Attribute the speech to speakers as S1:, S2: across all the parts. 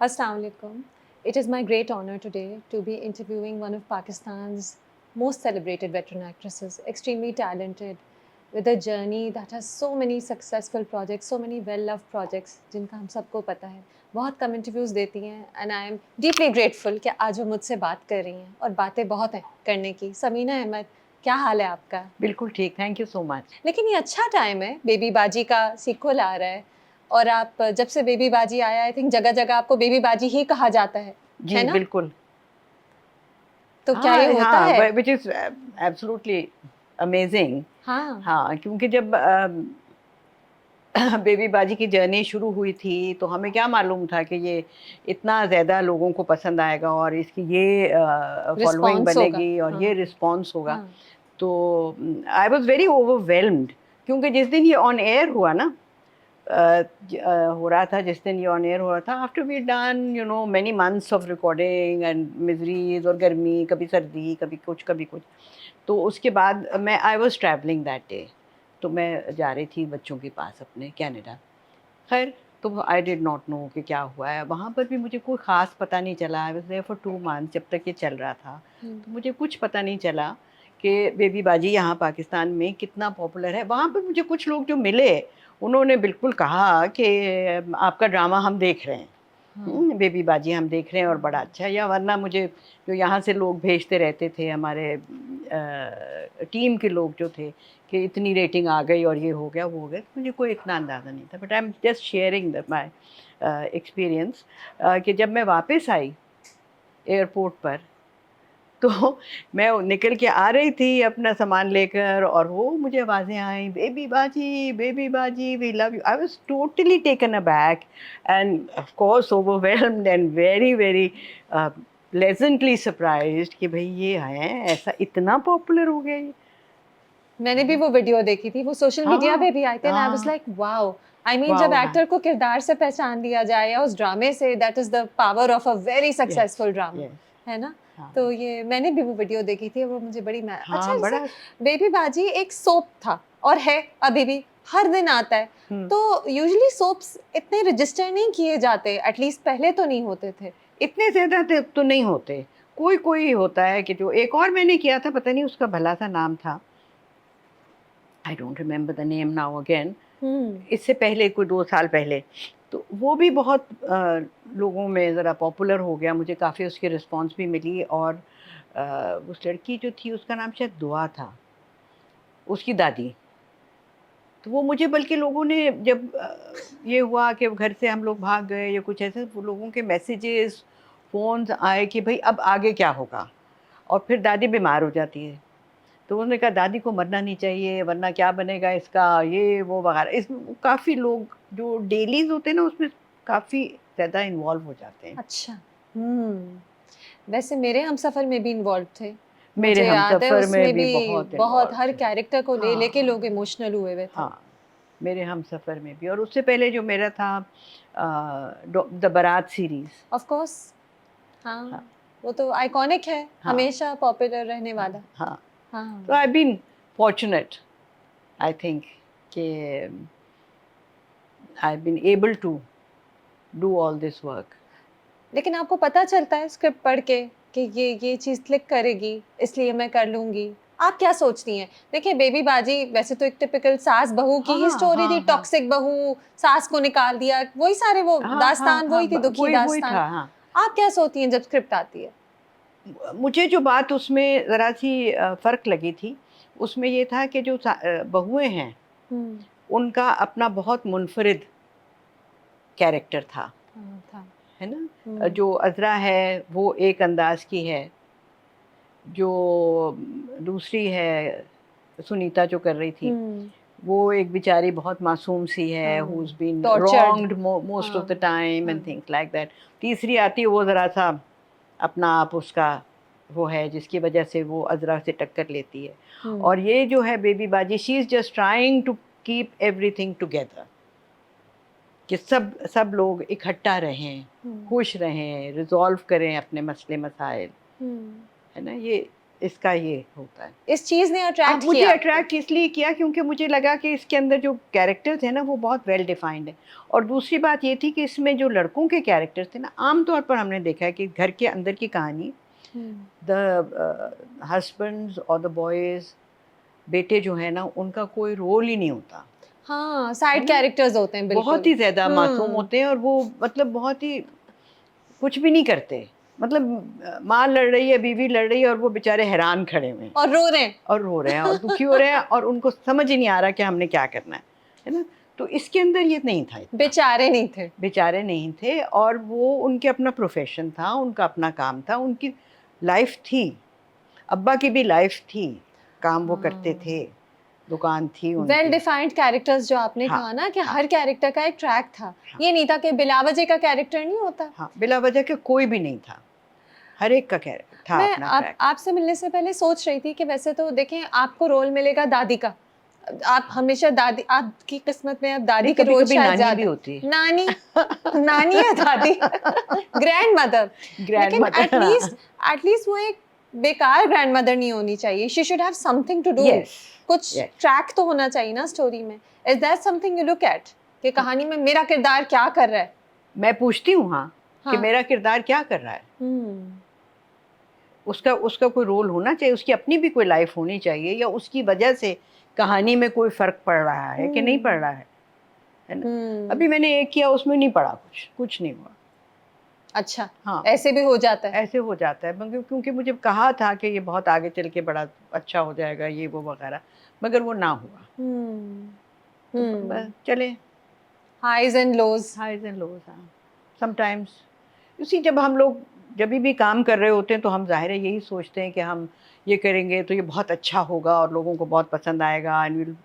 S1: Assalamu alaikum. It is my great honor today to be interviewing one of Pakistan's most celebrated veteran actresses, extremely talented, with a journey that has so many successful projects, so many well-loved projects, जिनका हम सबको पता है. बहुत कम interviews देती हैं and I am deeply grateful कि आज वो मुझसे बात कर रही हैं और बातें बहुत हैं करने की. समीना अहमद, क्या हाल है आपका?
S2: बिल्कुल ठीक, थैंक यू सो मच।
S1: लेकिन ये अच्छा टाइम है, बेबी बाजी का सीक्वल आ रहा है और आप जब से बेबी बाजी आया आई थिंक जगह-जगह आपको बेबी बाजी ही कहा जाता है
S2: जी
S1: ना?
S2: बिल्कुल।
S1: तो क्या ये होता है?
S2: Which is absolutely amazing.
S1: हाँ,
S2: हाँ, क्योंकि जब बेबी बाजी की जर्नी शुरू हुई थी तो हमें क्या मालूम था कि ये इतना ज़्यादा लोगों को पसंद आएगा और इसकी ये फॉलोइंग
S1: रिस्पॉन्स होगा.
S2: बनेगी और
S1: हाँ,
S2: ये रिस्पॉन्स होगा।
S1: हाँ.
S2: तो आई वाज़ वेरी ओवरवेल्म्ड, क्योंकि जिस दिन ये ऑन एयर हुआ ना, हो रहा था, जिस दिन ये ऑन एयर हो रहा था, after we done you know many months of recording and miseries और गर्मी, कभी सर्दी, कभी कुछ। तो उसके बाद मैं I was travelling that day, तो मैं जा रही थी बच्चों के पास अपने कनाडा। खैर, तो आई डिड नॉट नो कि क्या हुआ है वहाँ पर भी, मुझे कोई ख़ास पता नहीं चला। I was there for 2 months, जब तक ये चल रहा था। तो मुझे कुछ पता नहीं चला कि बेबी बाजी यहाँ पाकिस्तान में कितना पॉपुलर है। वहाँ पर मुझे कुछ लोग जो मिले, उन्होंने बिल्कुल कहा कि आपका ड्रामा हम देख रहे हैं, बेबी बाजी हम देख रहे हैं और बड़ा अच्छा है। या वरना मुझे जो यहाँ से लोग भेजते रहते थे, हमारे टीम के लोग जो थे, कि इतनी रेटिंग आ गई और ये हो गया वो हो गया, मुझे कोई इतना अंदाज़ा नहीं था। But I am just sharing my experience कि जब मैं वापस आई एयरपोर्ट पर, तो मैं निकल के आ रही थी अपना सामान लेकर, और वो मुझे आवाज़ें आई, Baby Baji we love you. I was totally taken aback and of course overwhelmed and very very pleasantly surprised कि भाई ये हैं, ऐसा इतना पॉपुलर हो गया ये।
S1: मैंने भी वो वीडियो देखी थी, वो सोशल मीडिया पे
S2: हाँ,
S1: भी आए थे एंड आई वाज
S2: हाँ,
S1: लाइक वाओ! आई मीन जब
S2: वाओ, हाँ,
S1: एक्टर को किरदार से पहचान लिया जाए या उस ड्रामे से, that is the power of a very
S2: yes,
S1: successful drama,
S2: yes,
S1: है ना?
S2: हाँ,
S1: तो ये मैंने भी वो वीडियो देखी थी, वो मुझे बड़ी अच्छा
S2: हाँ,
S1: जैसे
S2: बड़ा।
S1: बेबी बाजी एक सोप था और है अभी भी, हर दिन आता है। तो यूजुअली सोप्स इतने रजिस्टर नहीं किए जाते, एटलीस्ट पहले तो नहीं होते थे।
S2: इतने ज़्यादा तो नहीं होते, कोई होता है कि जो, एक और मैंने किया था, पता नहीं उसका भला सा नाम था, I don't remember the name now again.
S1: हुँ।
S2: इससे पहले कोई 2 साल पहले, तो वो भी बहुत लोगों में ज़रा पॉपुलर हो गया, मुझे काफ़ी उसकी रिस्पॉन्स भी मिली। और उस लड़की जो थी उसका नाम शायद दुआ था, उसकी दादी। तो वो मुझे, बल्कि लोगों ने जब ये हुआ कि घर से हम लोग भाग गए या कुछ ऐसे, वो लोगों के मैसेजेस, फ़ोन्स आए कि भई अब आगे क्या होगा? और फिर दादी बीमार हो जाती है। तो उन्होंने कहा दादी को मरना नहीं चाहिए, वरना क्या बनेगा इसका, ये वो वगैरह। इसमें काफ़ी लोग जो डेलीज़ होते हैं ना, उसमें काफ़ी ज़्यादा इन्वॉल्व हो जाते हैं।
S1: अच्छा। हुँ। वैसे मेरे हमसफ़र में भी इन्वॉल्व थे।
S2: मेरे
S1: मुझे याद है
S2: हमसफ़र में
S1: उसमें
S2: भी
S1: भी
S2: बहुत
S1: बहुत
S2: इन्वॉल्व
S1: हर
S2: थे।
S1: कैरेक्टर को लेके
S2: हाँ,
S1: लोग इमोशनल हुए हुए थे।
S2: हाँ, मेरे हमसफ़र में भी। और उससे पहले जो मेरा था द बारात सीरीज़।
S1: ऑफ़ कोर्स
S2: हाँ,
S1: हाँ, वो तो आइकॉनिक है,
S2: हाँ,
S1: हमेशा पॉपुलर रहने
S2: हाँ,
S1: वाला।
S2: हाँ। तो
S1: हाँ।
S2: I been fortunate, I think, कि I been able to do all this work.
S1: लेकिन आपको पता चलता है स्क्रिप्ट पढ़ के कि ये चीज़ क्लिक करेगी, इसलिए मैं कर लूँगी। आप क्या सोचती हैं? देखिए बेबी बाजी वैसे तो एक टिपिकल सास-बहू की ही
S2: हाँ,
S1: स्टोरी
S2: हाँ,
S1: थी,
S2: हाँ।
S1: टॉक्सिक बहू, सास को निकाल दिया, वही सारे वो
S2: हाँ, हाँ,
S1: दास्तान
S2: हाँ,
S1: वही थी, दुखी
S2: वही
S1: दास्तान।
S2: था, हाँ।
S1: आप क्या सोचती हैं जब स्क्रिप्ट आती है?
S2: मुझे जो बात उसमें ज़रा-सी फ़र्क लगी थी, उसमें ये था कि जो बहुएँ हैं,
S1: हुँ।
S2: उनका अपना बहुत मुनफ़रिद कैरेक्टर था,
S1: हाँ, था।
S2: है ना?
S1: हुँ।
S2: जो अज़रा है, वो एक अंदाज़ की है, जो दूसरी है, सुनीता जो कर रही थी,
S1: हुँ।
S2: वो एक बेचारी बहुत मासूम सी है, हू
S1: हाँ,
S2: is been
S1: tortured.
S2: Wronged most of the
S1: हाँ,
S2: टाइम एंड
S1: हाँ।
S2: Things like that. तीसरी आती है, वो ज़रा-सा अपना आप उसका वो है, जिसकी वजह से वो अज़रा से टक्कर लेती है।
S1: हुँ।
S2: और ये जो है Baby Baji, she is just trying to keep everything together, कि सब सब लोग इकट्ठा रहें,
S1: हुँ।
S2: खुश रहें, रिज़ॉल्व करें अपने मसले मसाइल,
S1: हुँ।
S2: है ना? ये इसका ये होता है।
S1: इस चीज ने अट्रैक्ट
S2: मुझे
S1: किया
S2: अट्रैक्ट इसलिए किया क्योंकि मुझे लगा कि इसके अंदर जो कैरेक्टर थे ना वो बहुत वेल डिफाइंड है। और दूसरी बात ये थी कि इसमें जो लड़कों के कैरेक्टर थे ना, आमतौर पर हमने देखा है कि घर के अंदर की कहानी, द हस्बैंड्स और द बॉयज, बेटे जो है ना, उनका कोई रोल ही नहीं होता।
S1: हाँ, साइड
S2: है ना?
S1: कैरेक्टर्स होते हैं बिल्कुल।
S2: बहुत ही ज्यादा मासूम होते हैं और वो मतलब बहुत ही कुछ भी नहीं करते। मतलब माँ लड़ रही है, बीवी लड़ रही है और वो बेचारे हैरान खड़े हुए हैं
S1: और रो रहे हैं।
S2: और रो रहे हैं और दुखी हो रहे हैं और उनको समझ ही नहीं आ रहा कि हमने क्या करना है ना? तो इसके अंदर ये नहीं था इतना।
S1: बेचारे नहीं थे।
S2: बेचारे नहीं थे और वो उनके अपना प्रोफेशन था, उनका अपना काम था, उनकी लाइफ थी, अब्बा की भी लाइफ थी, काम वो करते थे, दुकान थी
S1: वेल
S2: उनकी।
S1: डिफाइंड कैरेक्टर्स जो आपने
S2: हाँ,
S1: कहा ना कि
S2: हाँ,
S1: हर कैरेक्टर का एक ट्रैक था।
S2: हाँ,
S1: ये नहीं था कि बिलावजे का कैरेक्टर नहीं होता।
S2: हाँ, बिला वजह के कोई भी नहीं था, हर एक का कैरेक्टर था
S1: मैं
S2: अपना ट्रैक।
S1: आपसे मिलने से पहले सोच रही थी कि वैसे तो देखें, आपको रोल मिलेगा दादी का। आप हमेशा दादी, आपकी किस्मत में अब दादी
S2: नहीं,
S1: के
S2: कभी
S1: रोल
S2: कभी
S1: शायद
S2: नानी भी
S1: ज्यादा।
S2: होती है।
S1: नानी, नानी या दादी, ग्रैंड मदर।
S2: ग्रैंड
S1: लेकिन
S2: मदर।
S1: एटलीस्ट वो एक बेकार ग्रैंड मदर नहीं होनी चाहिए। She should have something to do.
S2: Yes,
S1: कुछ
S2: यस।
S1: ट्रैक तो होना चाहिए ना स्टोरी में। Is that something you look at कि कहानी में मेरा किरदार क्या कर रहा है?
S2: मैं पूछती हूँ हाँ, कि
S1: हाँ।
S2: मेरा किरदार क्या कर रहा है।
S1: हम्म।
S2: उसका उसका कोई रोल होना चाहिए, उसकी अपनी भी कोई लाइफ होनी चाहिए, या उसकी वजह से कहानी में कोई फर्क पड़ रहा है कि नहीं पड़ रहा है ना? अभी मैंने एक किया, उसमें नहीं पड़ा, कुछ नहीं हुआ।
S1: अच्छा।
S2: हाँ,
S1: ऐसे भी हो जाता है।
S2: ऐसे हो जाता है क्योंकि मुझे कहा था कि ये बहुत आगे चल के बड़ा अच्छा हो जाएगा, ये वो वगैरह, मगर वो ना हुआ। तो बस चले,
S1: highs and lows.
S2: Highs and lows. हाँ, समटाइम्स उसी, जब भी काम कर रहे होते हैं तो हम जाहिर है यही सोचते हैं कि हम ये करेंगे तो ये बहुत अच्छा होगा और लोगों को बहुत पसंद आएगा, and will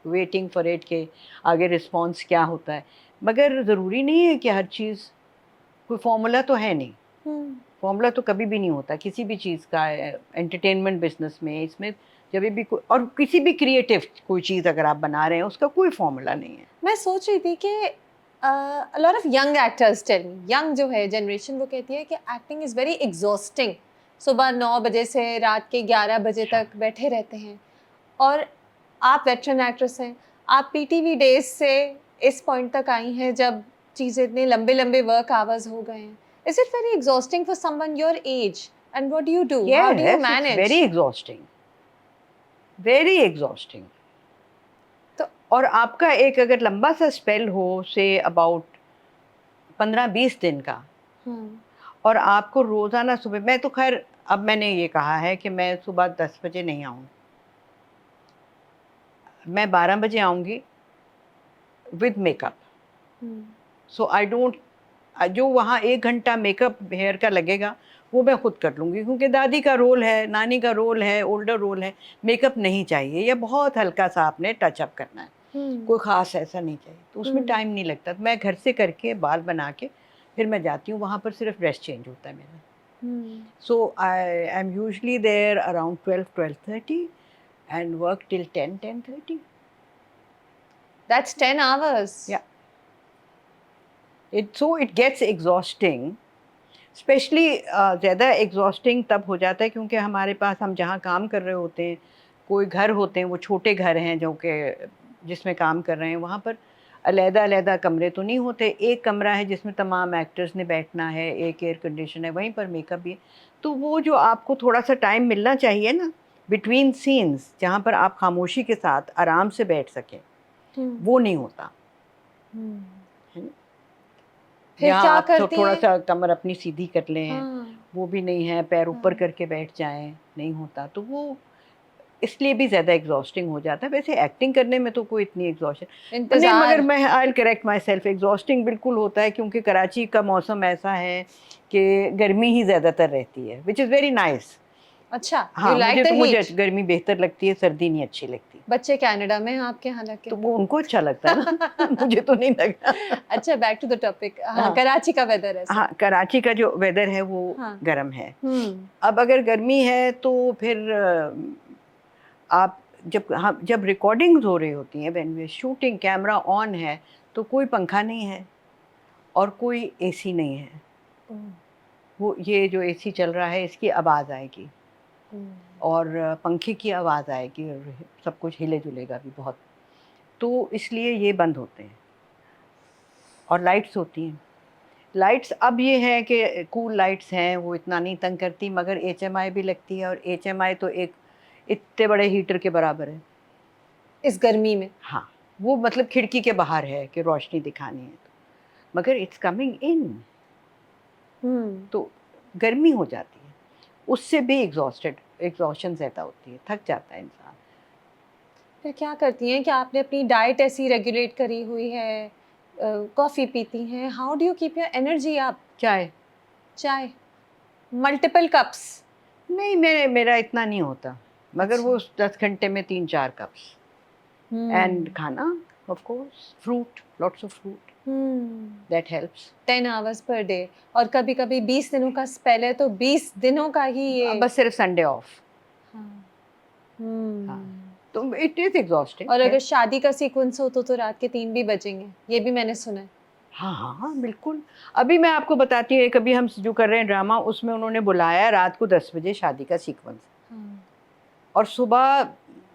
S2: waiting for it के आगे रिस्पॉन्स क्या होता है। मगर ज़रूरी नहीं है कि हर चीज़, कोई फॉर्मूला तो है नहीं, फॉर्मूला तो कभी भी नहीं होता किसी भी चीज़ का। एंटरटेनमेट बिजनेस में, इसमें जब भी कोई, और किसी भी क्रिएटिव कोई चीज़ अगर आप बना रहे हैं, उसका कोई फॉर्मूला नहीं है।
S1: मैं सोच रही थी कि lot of young actors tell me, young जो है जनरेशन, वो कहती है कि एक्टिंग इज़ वेरी एग्जॉस्टिंग। सुबह 9 बजे से रात के 11 बजे तक बैठे रहते हैं। और आप वेटरन एक्ट्रेस हैं, आप पीटीवी डेज से इस पॉइंट तक आई हैं जब चीज़ें इतने लंबे लंबे वर्क आवर्स हो गए हैं। Is it very exhausting for someone your age? And what do you do? How do you
S2: yes, it's
S1: manage?
S2: Very exhausting, very exhausting.
S1: तो
S2: और आपका एक अगर लंबा सा स्पेल हो, से अबाउट 15-20 दिन का, और आपको रोज़ाना सुबह, मैं तो खैर अब मैंने ये कहा है कि मैं सुबह 10 बजे नहीं आऊँगी, मैं 12 बजे आऊँगी with makeup. So I don't, जो वहाँ 1 घंटा मेकअप हेयर का लगेगा वो मैं खुद कर लूँगी, क्योंकि दादी का रोल है, नानी का रोल है, ओल्डर रोल है, मेकअप नहीं चाहिए, या बहुत हल्का सा आपने टचअप करना है, कोई ख़ास ऐसा नहीं चाहिए, तो उसमें टाइम नहीं लगता। तो मैं घर से करके बाल बना के फिर मैं जाती हूँ, वहाँ पर सिर्फ ड्रेस चेंज होता है मेरा। So I am usually there around 12-12:30 and work till 10-10:30।
S1: That's 10 hours.
S2: Yeah. It gets exhausting, specially ज़्यादा एग्जॉस्टिंग तब हो जाता है क्योंकि हमारे पास, हम जहाँ काम कर रहे होते हैं, कोई घर होते हैं, वो छोटे घर हैं जो कि जिसमें काम कर रहे हैं, वहाँ पर अलग-अलग कमरे तो नहीं होते, एक कमरा है जिसमें तमाम एक्टर्स ने बैठना है, एक एयर कंडीशन है, वहीं पर मेकअप भी है। तो वो जो आपको थोड़ा सा टाइम मिलना चाहिए ना बिटवीन सीन्स, जहाँ पर आप खामोशी के साथ आराम से बैठ सकें, वो नहीं होता है ना?
S1: फिर
S2: या
S1: क्या
S2: आप
S1: करती
S2: थोड़ा
S1: हैं?
S2: सा कमर अपनी सीधी कर लें,
S1: हाँ,
S2: वो भी नहीं है, पैर ऊपर करके बैठ जाएं, नहीं होता। तो वो इसलिए भी ज़्यादा एग्जॉस्टिंग हो जाता है। वैसे एक्टिंग करने में तो कोई इतनी एग्जॉस्शन नहीं, मगर
S1: इंतजार।
S2: मैं I will correct my self, exhausting बिल्कुल होता है क्योंकि कराची का मौसम ऐसा है कि गर्मी ही ज़्यादातर रहती है, विच इज़ वेरी नाइस।
S1: अच्छा, यू
S2: हाँ,
S1: लाइक द
S2: मुझे
S1: हीट।
S2: गर्मी बेहतर लगती है, सर्दी नहीं अच्छी लगती।
S1: बच्चे कनाडा में हैं आपके, हालांकि।
S2: तो वो उनको अच्छा लगता है ना मुझे तो नहीं लगा।
S1: अच्छा, बैक टू द टॉपिक। हाँ,
S2: हाँ,
S1: कराची का वेदर है
S2: हाँ, कराची का जो वेदर है वो
S1: हाँ।
S2: गर्म है। अब अगर गर्मी है तो फिर आप जब रिकॉर्डिंग्स हो रही होती हैं, when we shooting, camera on है, तो कोई पंखा नहीं है और कोई एसी नहीं है। वो ये जो एसी चल रहा है इसकी आवाज़ आएगी, और पंखे की आवाज़ आएगी और सब कुछ हिले जुलेगा भी बहुत, तो इसलिए ये बंद होते हैं। और लाइट्स होती हैं, लाइट्स अब ये है कि कूल लाइट्स हैं, वो इतना नहीं तंग करती, मगर एचएमआई भी लगती है, और एचएमआई तो एक इतने बड़े हीटर के बराबर है।
S1: इस गर्मी में?
S2: हाँ, वो मतलब खिड़की के बाहर है कि रोशनी दिखानी है, तो मगर इट्स कमिंग इन, तो गर्मी हो जाती है, उससे भी एग्जॉस्शन ज़्यादा होती है, थक जाता है इंसान।
S1: फिर क्या करती हैं? क्या आपने अपनी डाइट ऐसी रेगुलेट करी हुई है? कॉफ़ी पीती हैं? How do you keep your energy up? चाय मल्टीपल कप्स?
S2: नहीं, मेरा इतना नहीं होता, मगर वो 10 घंटे में 3-4 कप्स। एंड खाना, of course, fruit, lots of fruit, that helps.
S1: 10 hours per day, और कभी-कभी 20 दिनों का स्पेल है तो 20 दिनों का ही ये।
S2: बस सिर्फ संडे ऑफ।
S1: हाँ।
S2: हाँ, तो इट इज एग्जॉस्टिंग।
S1: और अगर शादी का सीक्वेंस हो तो रात के 3 भी बजेंगे, ये भी मैंने सुना है।
S2: हाँ हाँ हाँ, बिल्कुल। अभी मैं आपको बताती हूँ, कभी हम जो कर रहे हैं ड्रामा, उसमें उन्होंने बुलाया रात को 10 बजे शादी का सीक्वेंस, और सुबह,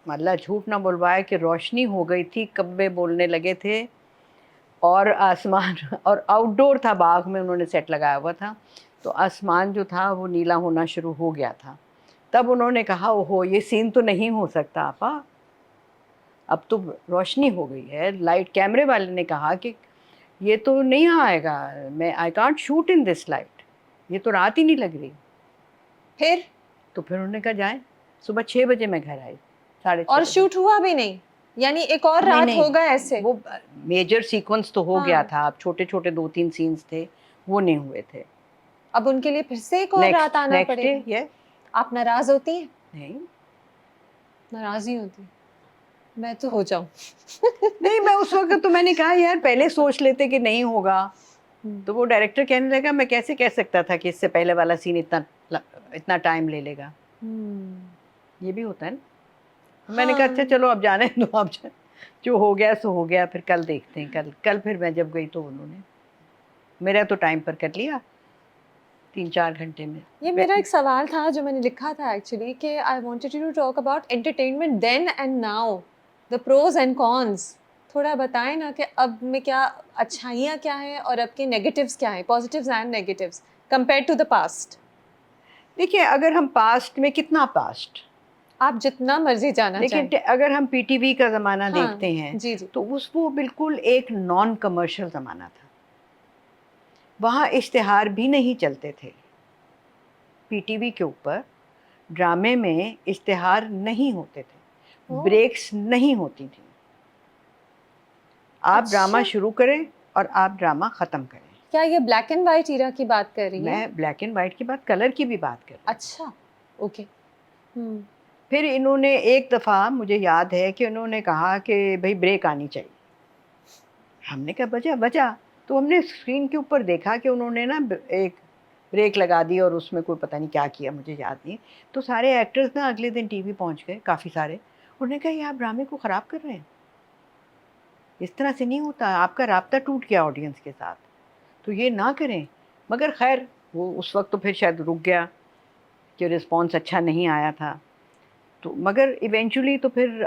S2: मतलब झूठ ना बुलवाए कि रोशनी हो गई थी, कब्बे बोलने लगे थे, और आसमान और आउटडोर था, बाग में उन्होंने सेट लगाया हुआ था, तो आसमान जो था वो नीला होना शुरू हो गया था। तब उन्होंने कहा, ओहो ये सीन तो नहीं हो सकता आपा, अब तो रोशनी हो गई है। लाइट कैमरे वाले ने कहा कि ये तो नहीं आएगा, मैं I can't shoot in this light, ये तो रात ही नहीं लग रही।
S1: फिर
S2: तो फिर उन्होंने कहा जाए। सुबह 6 बजे मैं घर आई, 6:30
S1: और
S2: बजे।
S1: शूट हुआ भी नहीं? यानी एक और रात
S2: नहीं,
S1: होगा ऐसे?
S2: वो मेजर सीक्वेंस तो हो
S1: हाँ।
S2: गया था, अब छोटे छोटे 2-3 सीन्स थे, वो नहीं हुए थे।
S1: अब उनके लिए फिर से एक और रात आना
S2: नेक्स्ट डे,
S1: पड़ेगा?
S2: ये
S1: आप नाराज होती हैं?
S2: नहीं
S1: नाराज नहीं होती? मैं तो हो जाऊं।
S2: नहीं, मैं उस वक्त तो मैंने कहा यार पहले सोच लेते कि नहीं होगा, तो वो डायरेक्टर कहने लगा मैं कैसे कह सकता था कि इससे पहले वाला सीन इतना टाइम ले लेगा। ये भी होता है ना। मैंने कहा अच्छा चलो अब जाने दो, अब जो हो गया सो हो गया, फिर कल देखते हैं। कल फिर मैं जब गई तो उन्होंने मेरा तो टाइम पर कर लिया, 3-4 घंटे में।
S1: ये मेरा एक सवाल था जो मैंने लिखा था एक्चुअली, कि I wanted you to talk about entertainment then and now, the pros and cons. थोड़ा बताएं ना कि अब में क्या अच्छाइयाँ क्या हैं और अब के नेगेटिव्स क्या हैं, positives and negatives compare to the past.
S2: देखिए, अगर हम पास्ट में, कितना पास्ट,
S1: आप जितना मर्जी जाना
S2: लेकिन
S1: चाहें।
S2: अगर हम पीटीवी का ज़माना
S1: हाँ,
S2: देखते हैं,
S1: जी जी।
S2: तो वो बिल्कुल एक नॉन कमर्शियल ज़माना था। वहाँ इश्तिहार भी नहीं चलते थे। पीटीवी के ऊपर ड्रामे में इश्तिहार नहीं होते थे,
S1: ओह,
S2: ब्रेक्स नहीं होती थी। आप ड्रामा
S1: अच्छा।
S2: शुरू करें और आप ड्रामा ख़त्म करें।
S1: क्या ये ब्लैक एंड वाइट ईरा की बात कर रही है?
S2: मैं ब्लैक एंड वाइट की बात, कलर की भी बात कर रही हूँ।
S1: अच्छा, ओके।
S2: फिर इन्होंने एक दफ़ा, मुझे याद है कि उन्होंने कहा कि भाई ब्रेक आनी चाहिए। हमने कहा बजा, तो हमने स्क्रीन के ऊपर देखा कि उन्होंने ना एक ब्रेक लगा दी, और उसमें कोई पता नहीं क्या किया, मुझे याद नहीं। तो सारे एक्टर्स ना अगले दिन टीवी पहुंच गए, काफ़ी सारे। उन्होंने कहा ये आप ड्रामे को ख़राब कर रहे हैं, इस तरह से नहीं होता, आपका राब्ता टूट गया ऑडियंस के साथ, तो ये ना करें। मगर खैर वो उस वक्त तो फिर शायद रुक गया कि रिस्पॉन्स अच्छा नहीं आया था, तो मगर इवेंचुअली तो फिर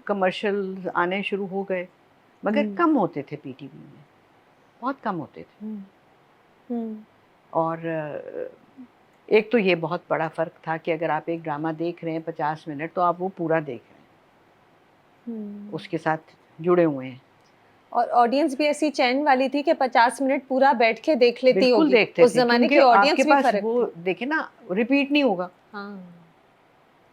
S2: कमर्शियल आने शुरू हो गए, मगर कम होते थे पीटीवी में, बहुत कम होते थे। और एक तो ये बहुत बड़ा फ़र्क था कि अगर आप एक ड्रामा देख रहे हैं 50 मिनट, तो आप वो पूरा देख रहे हैं, उसके साथ जुड़े हुए हैं।
S1: और ऑडियंस भी ऐसी चैन वाली थी कि 50 मिनट पूरा बैठ के देख लेती
S2: बिल्कुल
S1: होगी।
S2: देखते
S1: उस
S2: थे,
S1: जमाने
S2: क्योंकि
S1: की
S2: आपके
S1: ऑडियंस भी
S2: पास
S1: फर्क
S2: वो
S1: थी।
S2: देखे ना, रिपीट नहीं होगा,
S1: हाँ,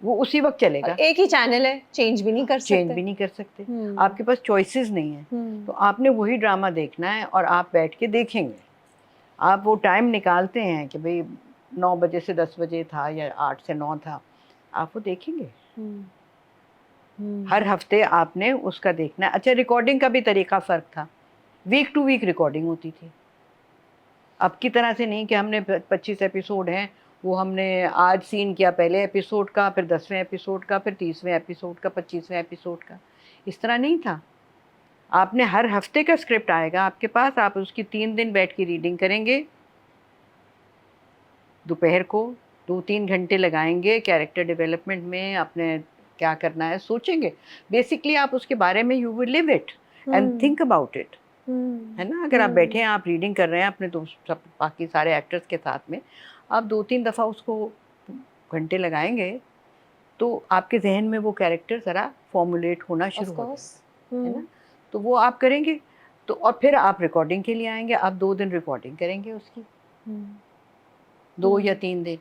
S2: वो उसी वक्त
S1: और
S2: चलेगा,
S1: एक ही चैनल है, चेंज भी नहीं कर
S2: चेंज
S1: सकते।
S2: भी नहीं कर सकते, आपके पास चॉइसेस नहीं है, तो आपने वही ड्रामा देखना है और आप बैठ के देखेंगे। आप वो टाइम निकालते हैं कि भाई 9 बजे से 10 बजे था या 8 से 9 था, आप वो देखेंगे। हर हफ्ते आपने उसका देखना है। अच्छा, रिकॉर्डिंग का भी तरीका फ़र्क था, वीक टू वीक रिकॉर्डिंग होती थी। अब की तरह से नहीं कि हमने 25 एपिसोड हैं, वो हमने आज सीन किया पहले एपिसोड का, फिर 10वें एपिसोड का, फिर 30वें एपिसोड का, 25वें एपिसोड का, इस तरह नहीं था। आपने हर हफ्ते का स्क्रिप्ट आएगा आपके पास, आप उसकी 3 दिन बैठ के रीडिंग करेंगे, दोपहर को 2-3 घंटे लगाएंगे कैरेक्टर डेवलपमेंट में, अपने क्या करना है सोचेंगे। बेसिकली आप उसके बारे में you will live it and think about it, है ना। अगर आप बैठे हैं, आप रीडिंग कर रहे हैं अपने दोस्त सब बाकी सारे एक्टर्स के साथ में, आप 2-3 दफ़ा उसको घंटे लगाएंगे तो आपके जहन में वो कैरेक्टर ज़रा फॉर्मुलेट होना शुरू हो जाएगा, है ना। तो वो आप करेंगे तो, और फिर आप रिकॉर्डिंग के लिए आएंगे, आप 2 दिन रिकॉर्डिंग करेंगे उसकी, 2 या 3 दिन,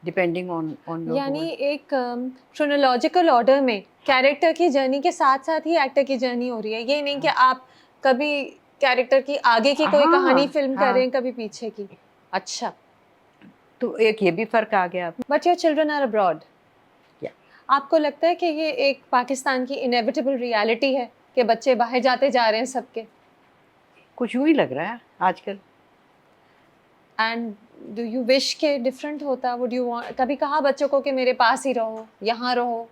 S2: डिपेंडिंग ऑन योर
S1: यानी
S2: गोल।
S1: एक क्रोनोलॉजिकल ऑर्डर में कैरेक्टर की जर्नी के साथ साथ ही एक्टर की जर्नी हो रही है, ये नहीं कि आप कभी कैरेक्टर की आगे की कोई कहानी फिल्म कर रहे हैं, कभी पीछे की। अच्छा,
S2: तो एक ये भी फ़र्क आ गया।
S1: But your children are abroad.
S2: Yeah.
S1: आपको लगता है कि ये एक पाकिस्तान की इनएविटेबल रियलिटी है कि बच्चे बाहर जाते जा रहे हैं सबके?
S2: कुछ यूँ ही लग रहा है आजकल।
S1: एंड डू यू विश के डिफरेंट होता? वुड यू वांट, कभी कहा बच्चों को कि मेरे पास ही रहो, यहाँ रहो?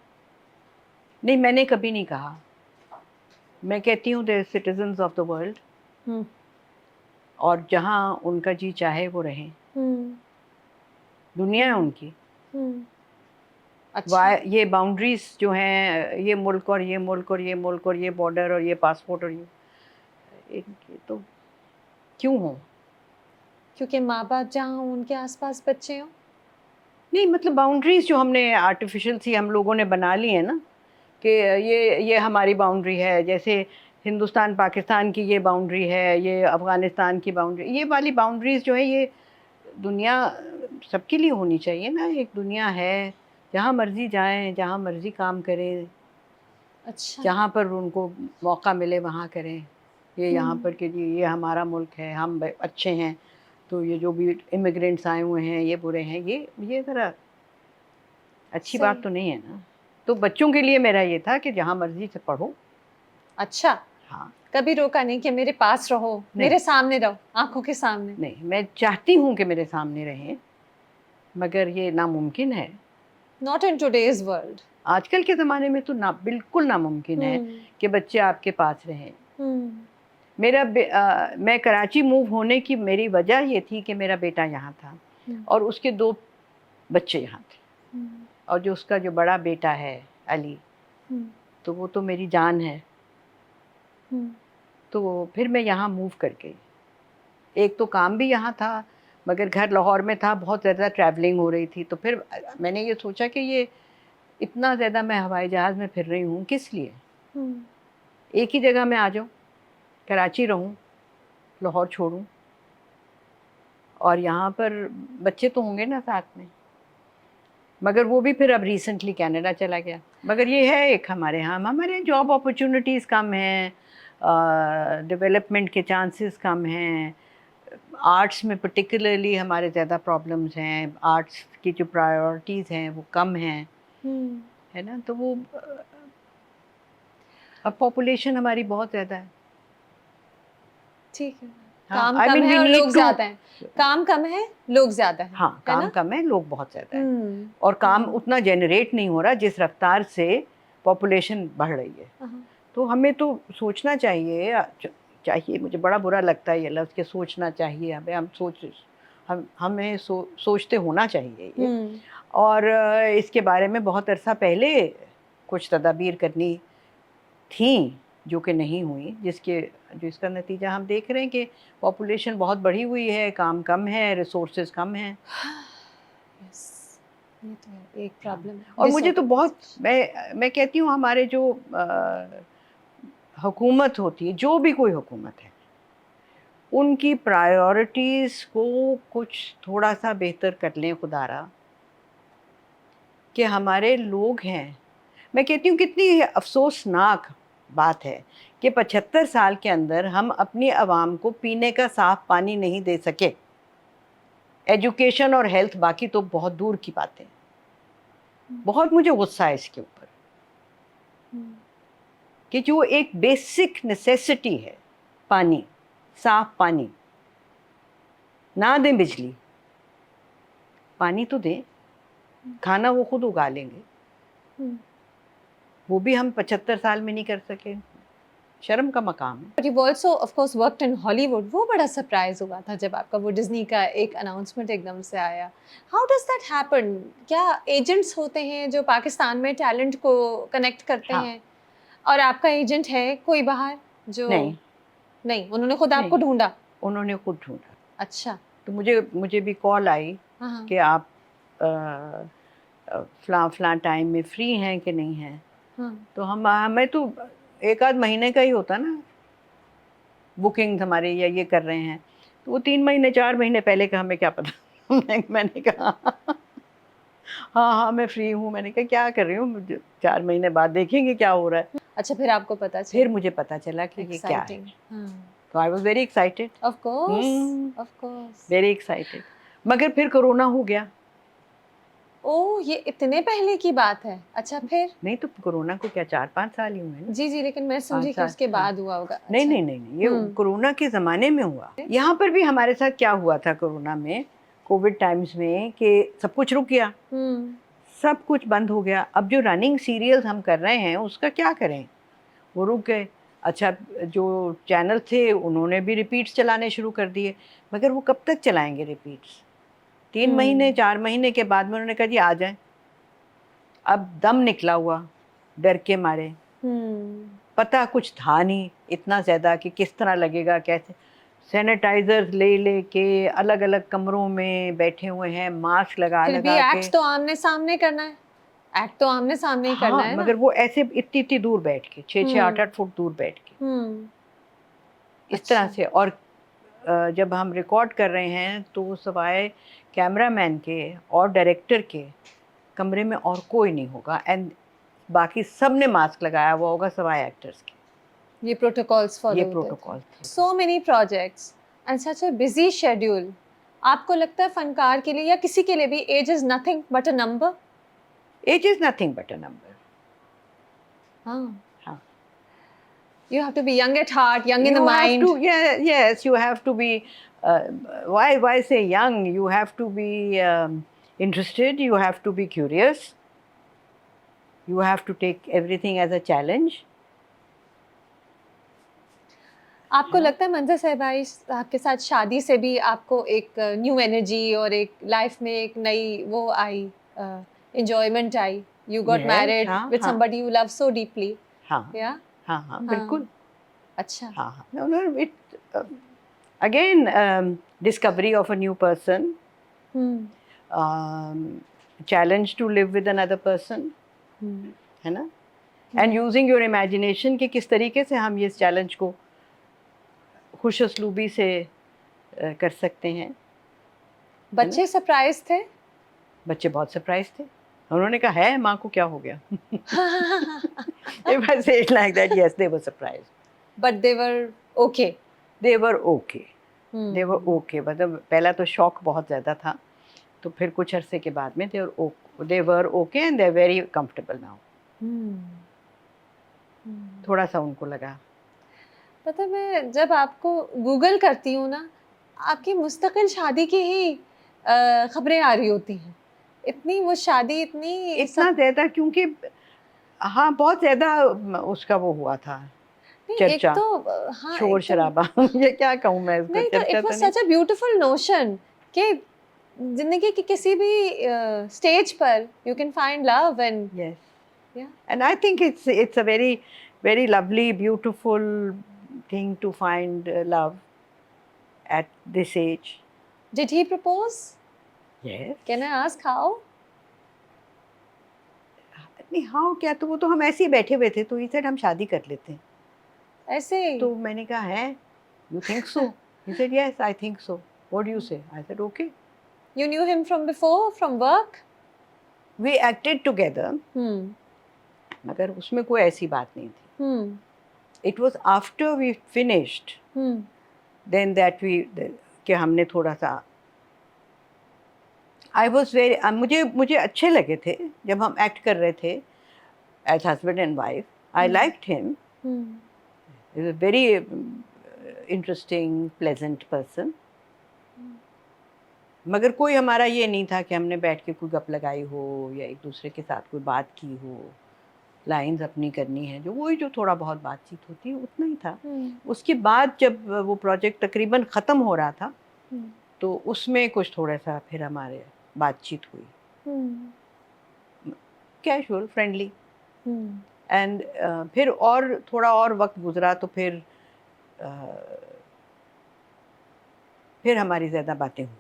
S2: नहीं, मैंने कभी नहीं कहा। मैं कहती हूँ दे सिटीजन्स ऑफ द वर्ल्ड, और जहाँ उनका जी चाहे वो रहें, दुनिया है उनकी।
S1: अच्छा,
S2: ये बाउंड्रीज जो हैं, ये मुल्क और ये मुल्क और ये मुल्क और ये बॉर्डर और ये पासपोर्ट और ये तो क्यों हो?
S1: क्योंकि माँ बाप जहाँ हों उनके आसपास बच्चे हों।
S2: नहीं, मतलब बाउंड्रीज जो हमने आर्टिफिशियल सी हम लोगों ने बना ली है ना, कि ये हमारी बाउंड्री है। जैसे हिंदुस्तान पाकिस्तान की ये बाउंड्री है, ये अफ़गानिस्तान की बाउंड्री, ये वाली बाउंड्रीज जो है ये दुनिया सबके लिए होनी चाहिए ना। एक दुनिया है, जहाँ मर्ज़ी जाएं, जहाँ मर्ज़ी काम करें,
S1: अच्छा,
S2: जहाँ पर उनको मौका मिले वहाँ करें। ये यहाँ पर कि जी ये हमारा मुल्क है, हम अच्छे हैं, तो ये जो भी इमिग्रेंट्स आए हुए हैं ये बुरे हैं, ये ज़रा अच्छी बात
S1: सही।
S2: तो नहीं है ना। तो बच्चों के लिए मेरा ये था कि जहाँ मर्ज़ी से पढ़ो।
S1: अच्छा,
S2: हाँ।
S1: कभी रोका नहीं कि मेरे पास रहो,
S2: नहीं,
S1: मेरे सामने रहो, आंखों के सामने?
S2: नहीं, मैं चाहती हूँ कि मेरे सामने रहें, मगर ये नामुमकिन है।
S1: Not in today's world.
S2: आजकल के ज़माने में तो बिल्कुल नामुमकिन है कि बच्चे आपके पास रहें। मैं कराची मूव होने की मेरी वजह ये थी कि मेरा बेटा यहाँ था और उसके 2 बच्चे यहाँ थे, और जो उसका जो बड़ा बेटा है अली, तो वो तो मेरी जान है। तो फिर मैं यहाँ मूव कर गई। एक तो काम भी यहाँ था, मगर घर लाहौर में था, बहुत ज़्यादा ट्रैवलिंग हो रही थी। तो फिर मैंने ये सोचा कि ये इतना ज़्यादा मैं हवाई जहाज़ में फिर रही हूँ, किस लिए? एक ही जगह मैं आ जाऊँ, कराची रहूँ, लाहौर छोड़ूँ, और यहाँ पर बच्चे तो होंगे ना साथ में। मगर वो भी फिर अब रिसेंटली कनाडा चला गया। मगर ये है एक हमारे यहाँ जॉब अपॉर्चुनिटीज़ कम हैं, डेवलपमेंट के चांसेस कम हैं, आर्ट्स में पर्टिकुलरली हमारे ज़्यादा प्रॉब्लम्स हैं, आर्ट्स की जो प्रायोरिटीज़ हैं वो कम हैं, है ना। तो वो अब पॉपुलेशन हमारी बहुत ज़्यादा है।
S1: ठीक है।
S2: हाँ,
S1: काम
S2: I
S1: कम
S2: mean,
S1: है
S2: we
S1: और
S2: need
S1: लोग
S2: to-
S1: ज्यादा हैं। काम कम है, लोग ज्यादा हैं।
S2: हाँ,
S1: है
S2: काम
S1: ना?
S2: कम है, लोग बहुत ज़्यादा है, और काम उतना जनरेट नहीं हो रहा जिस रफ्तार से पॉपुलेशन बढ़ रही है। तो हमें तो सोचना चाहिए, मुझे बड़ा बुरा लगता है ये लफ्ज़ कि सोचना चाहिए। हमें सोचते होना चाहिए ये। और इसके बारे में बहुत अरसा पहले कुछ तदाबीर करनी थी जो कि नहीं हुई, जिसका नतीजा हम देख रहे हैं कि पॉपुलेशन बहुत बढ़ी हुई है, काम कम है, रिसोर्सेज कम हैं।
S1: Yes, ये तो है एक प्रॉब्लम।
S2: और मुझे तो बहुत, मैं कहती हूँ हमारे जो हुकूमत होती है, जो भी कोई हुकूमत है, उनकी प्रायोरिटीज़ को कुछ थोड़ा सा बेहतर कर लें खुदारा, कि हमारे लोग हैं। मैं कहती हूँ कितनी अफसोसनाक बात है कि 75 साल के अंदर हम अपनी आवाम को पीने का साफ़ पानी नहीं दे सके। एजुकेशन और हेल्थ बाकी तो बहुत दूर की बातें। बहुत मुझे गुस्सा है इसके ऊपर कि जो एक बेसिक नेसेसिटी है, पानी, साफ पानी, ना दें बिजली, पानी तो दें, खाना वो खुद उगा लेंगे, वो भी हम 75 साल में नहीं कर सके। शर्म का मकाम है।
S1: But you've also, of course, worked in Hollywood. वो बड़ा सरप्राइज हुआ था जब आपका वो डिज्नी का एक अनाउंसमेंट एकदम से आया. How does that happen? क्या एजेंट्स होते हैं जो पाकिस्तान में टैलेंट को कनेक्ट करते
S2: हाँ।
S1: हैं और आपका एजेंट है कोई बाहर जो
S2: नहीं,
S1: नहीं उन्होंने खुद आपको
S2: नहीं,
S1: ढूंढा?
S2: उन्होंने खुद ढूंढा।
S1: अच्छा.
S2: तो मुझे भी कॉल आई
S1: हाँ हाँ.
S2: कि आप फलां टाइम में फ्री हैं कि नहीं हैं।
S1: हाँ.
S2: तो हमें तो एक आध महीने का ही होता ना, बुकिंग हमारे या ये कर रहे हैं, तो वो 3 महीने 4 महीने पहले का हमें क्या पता। मैंने कहा हाँ हाँ मैं फ्री हूँ। मैंने कहा क्या कर रही हूँ, 4 महीने बाद देखेंगे क्या हो रहा है।
S1: अच्छा, फिर आपको पता चला?
S2: फिर मुझे पता चला कि ये क्या है।
S1: एक्साइटिंग. हाँ.
S2: तो I was very excited,
S1: Of course, of course.
S2: Very excited. मगर फिर कोरोना हो गया।
S1: ओह, ये इतने पहले की बात है. अच्छा, फिर?
S2: नहीं तो कोरोना को क्या 4-5 साल ही हुए ना।
S1: जी जी, लेकिन मैं
S2: 5
S1: समझी कि
S2: साल,
S1: उसके
S2: हाँ।
S1: बाद हुआ होगा.
S2: नहीं
S1: अच्छा.
S2: नहीं नहीं नहीं, ये
S1: हम्म.
S2: कोरोना के ज़माने में हुआ। यहाँ पर भी हमारे साथ क्या हुआ था कोरोना में, कोविड टाइम्स में, कि सब कुछ रुक गया,
S1: हम्म.
S2: सब कुछ बंद हो गया। अब जो रनिंग सीरियल्स हम कर रहे हैं उसका क्या करें, वो रुक गए। अच्छा, जो चैनल थे उन्होंने भी रिपीट्स चलाने शुरू कर दिए, मगर वो कब तक चलाएंगे रिपीट्स? 3 महीने 4 महीने के बाद में उन्होंने कहा जी आ जाएं। अब दम निकला हुआ, डर के मारे। पता कुछ था नहीं इतना ज़्यादा कि किस तरह लगेगा, कैसे। सैनिटाइजर ले के अलग अलग कमरों में बैठे हुए हैं, मास्क लगा
S1: फिर भी
S2: लगा के।
S1: एक्ट तो आमने सामने करना है. एक्ट तो आमने सामने ही करना
S2: हाँ,
S1: है ना.
S2: मगर वो ऐसे इतनी इतनी दूर बैठ के, 6-6
S1: हम्म.
S2: 8-8 फुट दूर बैठ के,
S1: हम्म.
S2: इस
S1: अच्छा.
S2: तरह से। और जब हम रिकॉर्ड कर रहे हैं तो सिवाय कैमरामैन के और डायरेक्टर के कमरे में और कोई नहीं होगा, एंड बाकी सब ने मास्क लगाया हुआ होगा सिवाय एक्टर्स के।
S1: ये प्रोटोकॉल्स
S2: ये
S1: फॉलो होते
S2: प्रोटोकॉल
S1: थे.
S2: थे।
S1: So many projects and such a busy schedule. आपको लगता है फनकार के लिए या किसी के लिए भी age is nothing but a number?
S2: Age is nothing but a number.
S1: हाँ.
S2: हाँ,
S1: You have to be young at heart, young in the
S2: you have
S1: mind.
S2: to, yeah, yes, you have to be, why say young, you have to be interested, you have to be curious, you have to take everything as a challenge.
S1: आपको लगता है मंजर साहिबाई आपके साथ शादी से भी आपको एक न्यू एनर्जी और एक लाइफ में एक नई वो आई, एंजॉयमेंट आई? यू गॉट
S2: Yes,
S1: मैरिड
S2: हाँ
S1: विद
S2: हाँ
S1: somebody you love so deeply.
S2: हाँ
S1: या
S2: हाँ हाँ
S1: हाँ.
S2: बिल्कुल।
S1: अच्छा.
S2: हाँ हाँ, no no, it again, discovery of a new person,
S1: hmm.
S2: challenge to live with another person, है ना, and using your imagination कि किस तरीके से हम ये चैलेंज को खुश उसलूबी से कर सकते हैं।
S1: बच्चे सरप्राइज थे?
S2: बच्चे बहुत सरप्राइज थे, उन्होंने कहा है माँ को क्या हो गया। If I say it like that, yes, they were surprised.
S1: But they were okay.
S2: They were okay. They were okay. मतलब पहला तो शॉक बहुत ज़्यादा था, तो फिर कुछ अरसे के बाद में they were okay and they're very comfortable now. थोड़ा सा उनको लगा।
S1: पता है, मैं जब आपको गूगल करती हूँ ना, आपकी मुस्तकिल शादी की ही खबरें आ रही होती हैं. इतनी वो शादी इतनी
S2: इतना ज़्यादा क्योंकि हाँ बहुत ज़्यादा उसका वो हुआ था,
S1: नहीं, एक
S2: चर्चा,
S1: तो हाँ,
S2: शोर
S1: एक तो
S2: शराबा। ये क्या कहूँ मैं इसको,
S1: नहीं, तो
S2: चर्चा
S1: इट वाज
S2: तो नहीं।
S1: सच अ ब्यूटीफुल नोशन कि जिंदगी की किसी भी स्टेज पर you can find love and
S2: Yes.
S1: या.
S2: And I think it's a very lovely, beautiful thing to find love at this age.
S1: Did he propose?
S2: Yes.
S1: Can I ask how?
S2: नहीं हाँ क्या, तो वो तो हम ऐसे ही बैठे हुए थे, तो he said हम शादी कर लेते हैं।
S1: ऐसे ही?
S2: तो मैंने कहा है, you think so? He said yes, I think so. What do you say? I said okay.
S1: You knew him from before, from work?
S2: We acted together. मगर उसमें कोई ऐसी बात नहीं थी. It was after we finished, then that कि हमने थोड़ा सा, I was very, मुझे अच्छे लगे थे जब हम एक्ट कर रहे थे as husband and wife. I liked him. He was a very interesting, pleasant person. मगर कोई हमारा ये नहीं था कि हमने बैठ के कोई गप लगाई हो या एक दूसरे के साथ कोई बात की हो लाइंस अपनी करनी है, जो वही जो थोड़ा बहुत बातचीत होती है उतना ही था।
S1: हम्म,
S2: उसके बाद जब वो प्रोजेक्ट तकरीबन ख़त्म हो रहा था
S1: हम्म,
S2: तो उसमें कुछ थोड़ा सा फिर हमारे बातचीत हुई,
S1: हम्म,
S2: कैजुअल फ्रेंडली।
S1: हम्म,
S2: एंड फिर और थोड़ा और वक्त गुजरा तो फिर हमारी ज़्यादा बातें हुई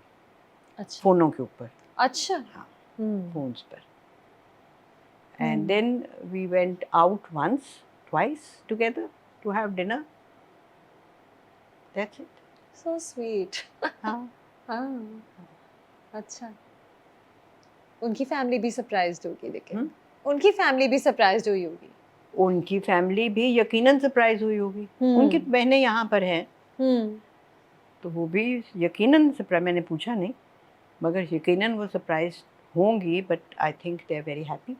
S1: अच्छा,
S2: फ़ोनों के ऊपर।
S1: अच्छा,
S2: हाँ,
S1: हम्म,
S2: फ़ोन्स पर। And
S1: hmm,
S2: then we went out once twice together to have dinner, that's it.
S1: So sweet.
S2: हाँ,
S1: हाँ, अच्छा, उनकी फैमिली भी सरप्राइज्ड होगी, लेकिन
S2: हम्म।
S1: उनकी फैमिली भी सरप्राइज्ड हुई होगी।
S2: उनकी फैमिली भी यकीनन सरप्राइज हुई होगी, उनकी
S1: हम्म,
S2: बहनें यहाँ पर हैं
S1: हम्म,
S2: तो वो भी यकीनन सरप्राइज, मैंने पूछा नहीं मगर यकीनन वो सरप्राइज होंगी, but I think they are very happy.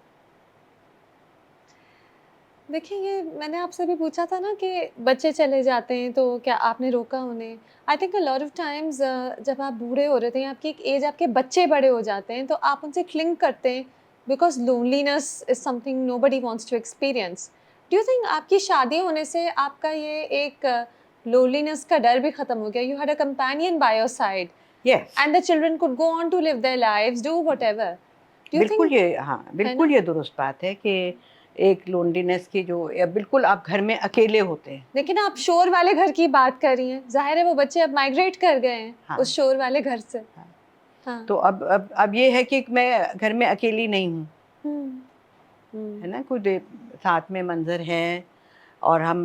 S1: देखिए, ये मैंने आपसे भी पूछा था ना कि बच्चे चले जाते हैं तो क्या आपने रोका उन्हें? I think a lot of times जब आप बूढ़े हो रहे थे या आपकी एक एज आपके बच्चे बड़े हो जाते हैं तो आप उनसे क्लिंग करते हैं because loneliness is something nobody wants to experience. Do you think आपकी शादी होने से आपका ये एक लोनलीनेस का डर भी खत्म हो गया? You had a companion by your side
S2: yes,
S1: and the children could go on to live their lives, do whatever. Do you
S2: बिल्कुल
S1: थिंक,
S2: ये, हाँ
S1: है ना?
S2: बिल्कुल ये दुरुस्त बात है कि एक लोनलीनेस की जो, या बिल्कुल आप घर में अकेले होते हैं।
S1: लेकिन आप शोर वाले घर की बात कर रही हैं। ज़ाहिर है वो बच्चे अब माइग्रेट कर गए हैं
S2: हाँ,
S1: उस शोर वाले घर से।
S2: हाँ।
S1: हाँ।
S2: तो अब ये है कि मैं घर में अकेली नहीं हूँ,
S1: हुँ,
S2: है
S1: हुँ,
S2: ना, साथ में मंजर है और हम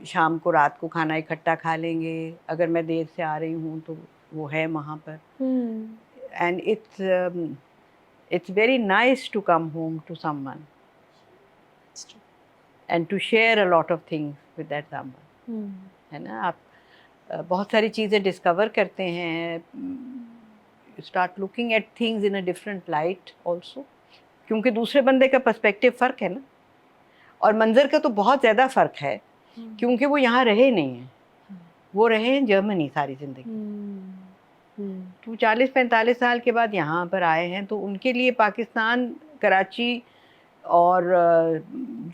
S2: शाम को रात को खाना इकट्ठा खा लेंगे, अगर मैं देर से आ रही हूँ तो वो है वहाँ पर।
S1: हुँ।
S2: And it's very nice to come home to someone
S1: it's true.
S2: and to share a lot of things with that someone,
S1: हुँ,
S2: है ना। आप बहुत सारी चीज़ें डिस्कवर करते हैं, start looking at things in a different light also, क्योंकि दूसरे बंदे का पर्सपेक्टिव फ़र्क है ना। और मंजर का तो बहुत ज़्यादा फ़र्क है
S1: हुँ,
S2: क्योंकि वो यहाँ रहे नहीं हैं,
S1: हाँ।
S2: वो रहे हैं जर्मनी सारी ज़िंदगी।
S1: हुँ, हुँ,
S2: तो 40-45 साल के बाद यहाँ पर आए हैं, तो उनके लिए पाकिस्तान, कराची और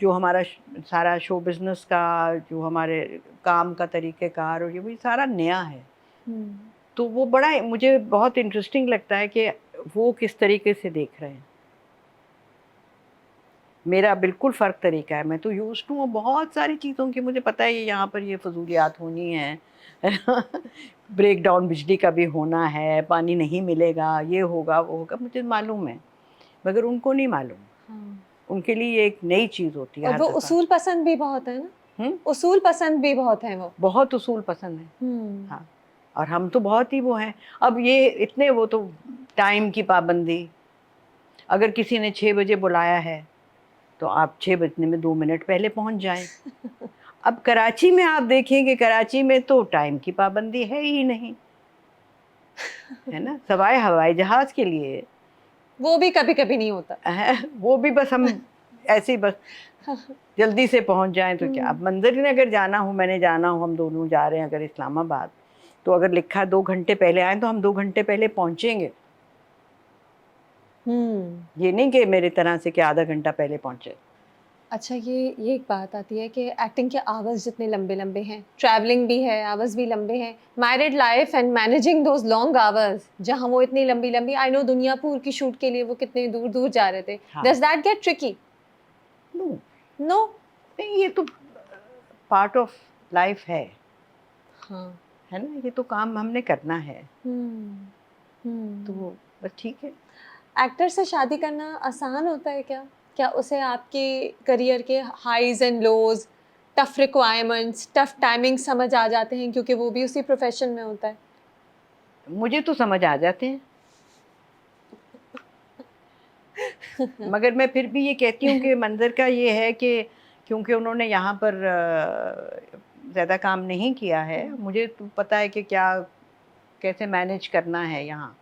S2: जो हमारा सारा शो बिज़नेस का, जो हमारे काम का तरीक़ेकार और ये भी सारा नया है।
S1: हुँ।
S2: तो वो बड़ा मुझे बहुत इंटरेस्टिंग लगता है कि वो किस तरीके से देख रहे हैं। मेरा बिल्कुल फ़र्क तरीका है, मैं तो यूज़्ड हूँ बहुत सारी चीज़ों की, मुझे पता है ये यहाँ पर ये फ़ज़ूलियात होनी है ना? ब्रेक डाउन बिजली का भी होना है, पानी नहीं मिलेगा, ये होगा, वो होगा, मुझे मालूम है, मगर उनको नहीं मालूम।
S1: हाँ,
S2: उनके लिए ये एक नई चीज़ होती है
S1: और
S2: हर
S1: वो
S2: दफ़ा।
S1: उसूल पसंद भी बहुत है ना?
S2: हुँ?
S1: उसूल पसंद भी बहुत हैं वो।
S2: बहुत उसूल पसंद है।
S1: हुँ,
S2: हाँ, और हम तो बहुत ही वो हैं। अब ये इतने वो तो टाइम की पाबंदी, अगर किसी ने 6 बजे बुलाया है, तो आप 6 बजने में 2 मिनट पहले पहुँच जाएँ। अब कराची में आप देखें कि कराची में तो टाइम की पाबंदी है ही नहीं, है ना? सवाए हवाई जहाज़ के लिए
S1: वो भी कभी-कभी नहीं होता।
S2: वो भी बस हम ऐसे ही बस जल्दी से पहुँच जाएँ तो क्या।
S1: हुँ,
S2: अब मंदिर में अगर जाना हो, मैंने जाना हो, हम दोनों जा रहे हैं अगर इस्लामाबाद, तो अगर लिखा है 2 घंटे पहले आएँ तो हम 2 घंटे पहले पहुँचेंगे।
S1: हुँ।
S2: ये नहीं कि मेरी तरह से कि आधा घंटा पहले पहुँचे।
S1: अच्छा, ये एक बात आती है कि एक्टिंग के आवर्स जितने लंबे-लंबे हैं, ट्रैवलिंग भी है, आवर्स भी लंबे हैं, married life and managing those long hours जहाँ वो इतनी लंबी-लंबी, आई नो दुनियापुर की शूट के लिए वो कितने दूर-दूर जा रहे थे।
S2: हाँ।
S1: Does that get tricky?
S2: No,
S1: no?
S2: नहीं ये तो पार्ट ऑफ लाइफ
S1: हाँ।
S2: है ना? ये तो काम हमने करना है,
S1: हुँ, हुँ।
S2: तो बस ठीक है।
S1: एक्टर से शादी करना आसान होता है क्या? क्या उसे आपके करियर के highs and lows, tough requirements, tough timing समझ आ जाते हैं क्योंकि वो भी उसी प्रोफ़ेशन में होता है?
S2: मुझे तो समझ आ जाते हैं, मगर मैं फिर भी ये कहती हूँ कि मंज़र का ये है कि क्योंकि उन्होंने यहाँ पर ज़्यादा काम नहीं किया है,
S1: हुँ,
S2: मुझे तो पता है कि क्या कैसे मैनेज करना है यहाँ,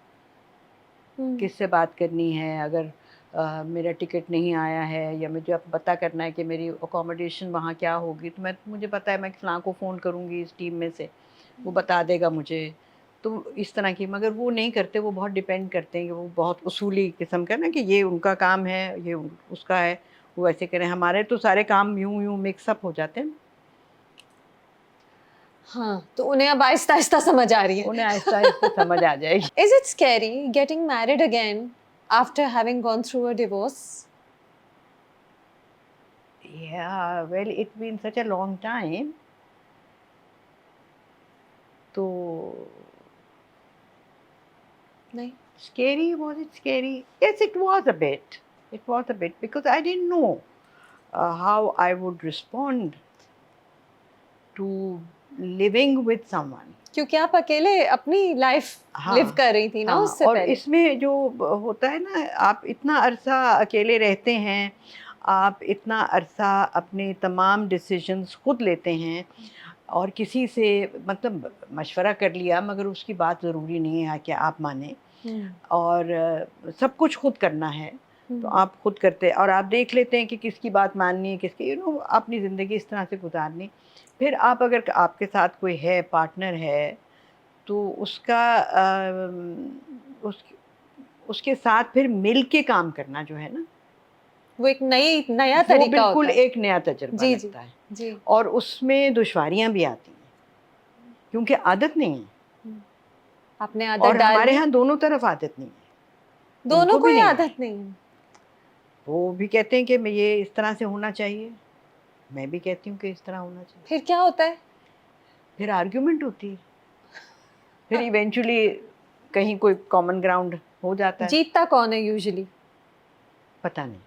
S1: हुँ,
S2: किससे बात करनी है, अगर मेरा टिकट नहीं आया है या मुझे अब पता करना है कि मेरी अकोमोडेशन वहाँ क्या होगी, तो मुझे पता है मैं फ़लाँ को फ़ोन करूँगी इस टीम में से, वो
S1: हुँ,
S2: बता देगा मुझे। तो इस तरह की, मगर वो नहीं करते, वो बहुत डिपेंड करते हैं कि वो बहुत उसूली किस्म का ना, कि ये उनका काम है, ये उसका है, वो ऐसे करें। हमारे तो सारे काम यूं यूं मिक्सअप हो जाते हैं।
S1: हाँ, तो उन्हें अब आहिस्ता आहिस्ता समझ आ रही है।
S2: उन्हें आहिस्ता आहिस्ता समझ आ जाएगी।
S1: Is it scary getting married again after having gone through a divorce?
S2: Yeah, well, it's been such a long time. तो
S1: नहीं.
S2: scary, was it scary? Yes, it was a bit. It was a bit because I didn't know how I would respond to living with someone.
S1: क्योंकि आप अकेले अपनी life
S2: हाँ,
S1: live कर रही थी ना
S2: हाँ,
S1: उससे
S2: और
S1: पहले.
S2: इसमें जो होता है ना, आप इतना अरसा अकेले रहते हैं, आप इतना अरसा अपने तमाम डिसीजंस खुद लेते हैं, और किसी से मतलब मशवरा कर लिया, मगर उसकी बात ज़रूरी नहीं है कि आप माने, और सब कुछ खुद करना है, तो आप खुद करते और आप देख लेते हैं कि किसकी बात माननी है, किसकी अपनी ज़िंदगी इस तरह से गुजारनी। फिर आप अगर आपके साथ कोई है, पार्टनर है, तो उसका उसके साथ फिर मिल के काम करना जो है ना,
S1: वो एक नया
S2: वो
S1: तरीका
S2: बिल्कुल
S1: होता है.
S2: एक नया तजुर्बा
S1: जी
S2: लगता है।
S1: जी.
S2: और उसमें दुश्वारियाँ भी आती हैं, क्योंकि आदत नहीं है,
S1: आपने आदत
S2: और
S1: डाल
S2: हमारे
S1: ली.
S2: यहाँ दोनों तरफ आदत नहीं है,
S1: दोनों
S2: उनको
S1: को
S2: भी
S1: ही
S2: नहीं है।
S1: आदत नहीं है.
S2: वो भी कहते हैं कि ये इस तरह से होना चाहिए, मैं भी कहती हूँ कि इस तरह होना चाहिए।
S1: फिर क्या होता है?
S2: फिर आर्ग्यूमेंट होती है, फिर इवेंचुअली कहीं कोई कॉमन ग्राउंड हो जाता है।
S1: जीतता कौन है यूजुअली?
S2: पता नहीं।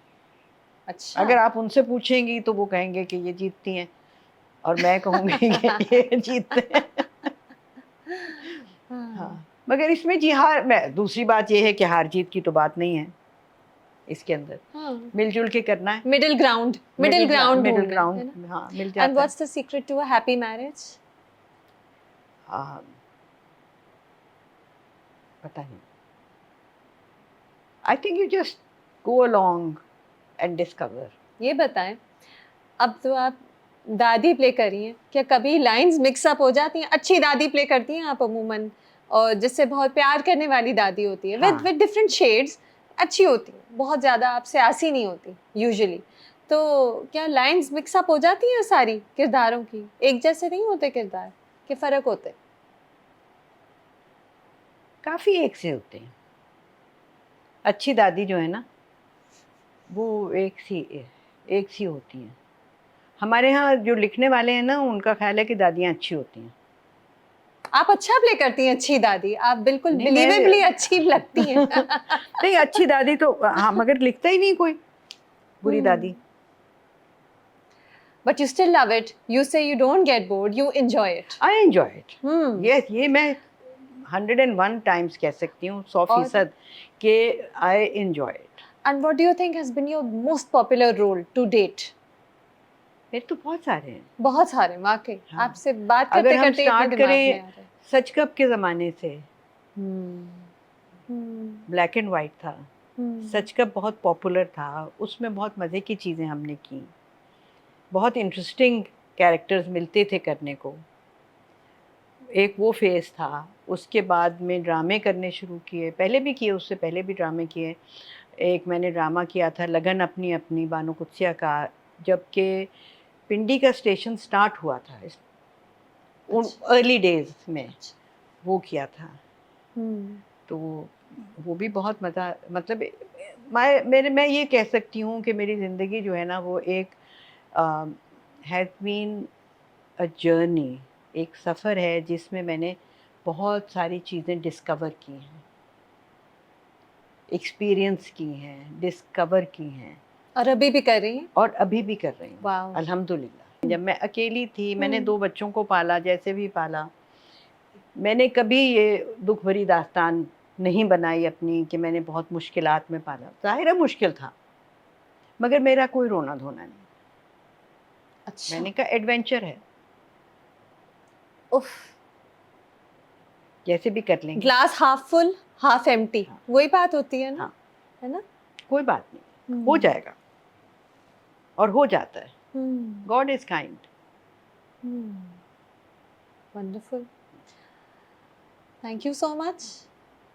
S1: अच्छा.
S2: अगर आप उनसे पूछेंगी तो वो कहेंगे कि ये जीतती हैं, और मैं कहूँगी कि ये जीतते हैं। हाँ, मगर इसमें जी हार, मैं दूसरी बात ये है कि हार जीत की तो बात नहीं है इसके अंदर। मिलजुल के करना है।
S1: मिडिल ग्राउंड ढूंढना है ना.
S2: हाँ, मिल
S1: एंड
S2: जाता है।
S1: What's the secret to a happy marriage?
S2: पता नहीं। I think you just go along and discover.
S1: ये बताएं, अब तो आप दादी प्ले कर रही हैं, क्या कभी लाइंस मिक्स अप हो जाती हैं? अच्छी दादी प्ले करती हैं आप अमूमन, और जिससे बहुत प्यार करने वाली दादी होती है,
S2: हाँ।
S1: विद डिफरेंट शेड्स, अच्छी होती हैं, बहुत ज़्यादा आपसे आसी नहीं होती यूजुअली. तो क्या लाइंस मिक्स अप हो जाती हैं सारी किरदारों की? एक जैसे नहीं होते किरदार, के फ़र्क होते?
S2: काफ़ी एक से होते हैं। अच्छी दादी जो है ना, वो एक सी होती हैं। हमारे यहाँ जो लिखने वाले हैं ना, उनका ख्याल है कि दादियाँ अच्छी होती हैं।
S1: आप अच्छा प्ले करती हैं अच्छी दादी, आप बिल्कुल
S2: नहीं,
S1: बिलीवेबली अच्छी लगती हैं.
S2: नहीं, अच्छी दादी तो हाँ, मगर लिखता ही नहीं कोई बुरी दादी।
S1: But you still love it. You say you don't get bored. You enjoy it.
S2: I enjoy it. Yes, ये मैं 101 times कह सकती हूँ, 100% कि I enjoy it.
S1: And what do you think has been your most popular role to date?
S2: मेरे तो बहुत सारे हैं।
S1: बहुत सारे, वाकई.
S2: हाँ।
S1: आपसे बात करते
S2: अगर हम
S1: करते
S2: स्टार्ट
S1: दिमाग में आ
S2: करें
S1: रहा है.
S2: सच कप के ज़माने से, ब्लैक एंड वाइट था, सच कप बहुत पॉपुलर था, उसमें बहुत मज़े की चीज़ें हमने की, बहुत इंटरेस्टिंग कैरेक्टर्स मिलते थे करने को। एक वो फेज़ था। उसके बाद में ड्रामे करने शुरू किए, पहले भी किए, उससे पहले भी ड्रामे किए। एक मैंने ड्रामा किया था लगन अपनी अपनी, बानो कुत्सिया का, जबकि पिंडी का स्टेशन स्टार्ट हुआ था उन अर्ली डेज में, वो किया था। तो वो भी बहुत मज़ा, मतलब मैं ये कह सकती हूँ कि मेरी ज़िंदगी जो है ना, वो एक हैज़ बीन अ जर्नी, एक सफ़र है जिसमें मैंने बहुत सारी चीज़ें डिस्कवर की हैं, एक्सपीरियंस की हैं, डिस्कवर की हैं,
S1: और अभी भी कर रही हैं?
S2: और अभी भी कर रही हूँ।
S1: वाह.
S2: अल्हम्दुलिल्लाह। जब मैं अकेली थी, मैंने 2 बच्चों को पाला, जैसे भी पाला। मैंने कभी ये दुख भरी दास्तान नहीं बनाई अपनी कि मैंने बहुत मुश्किलात में पाला। ज़ाहिर है मुश्किल था, मगर मेरा कोई रोना धोना नहीं।
S1: अच्छा.
S2: मैंने कहा एडवेंचर है,
S1: उफ.
S2: जैसे भी कर लेंगे।
S1: Glass half full half empty,
S2: हाँ।
S1: वही बात होती है ना.
S2: हाँ।
S1: है ना.
S2: कोई बात नहीं, हो जाएगा, और हो जाता है। God is kind.
S1: Wonderful. Thank you so much.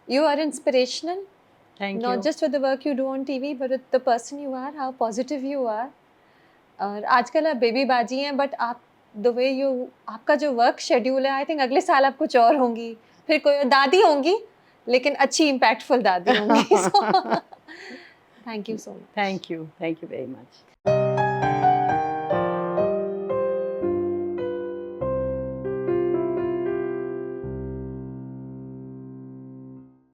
S1: You are inspirational,
S2: Thank
S1: not
S2: you.
S1: just with the work you do on TV, but with the person you are, how positive you are. और आजकल आप baby बाजी हैं, but आप the way you आपका जो work schedule है, I think अगले साल आप कुछ और होंगी, फिर कोई और दादी होंगी, लेकिन अच्छी इम्पैक्टफुल दादी होंगी. So, thank you so much.
S2: Thank you very much.